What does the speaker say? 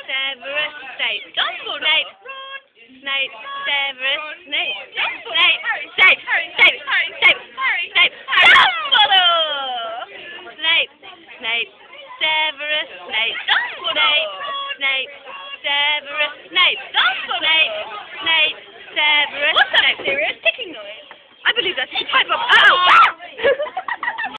Severus Snape. Dumbledore. Snape. Snape. Severus Snape. Snape. Snape. Snape. Snape. Snape. Dumbledore. Snape. Snape. Severus Snape. Dumbledore. Snape. Severus Snape. Dumbledore. Snape. Severus. What's that serious ticking noise? I believe that's the type of. Ow!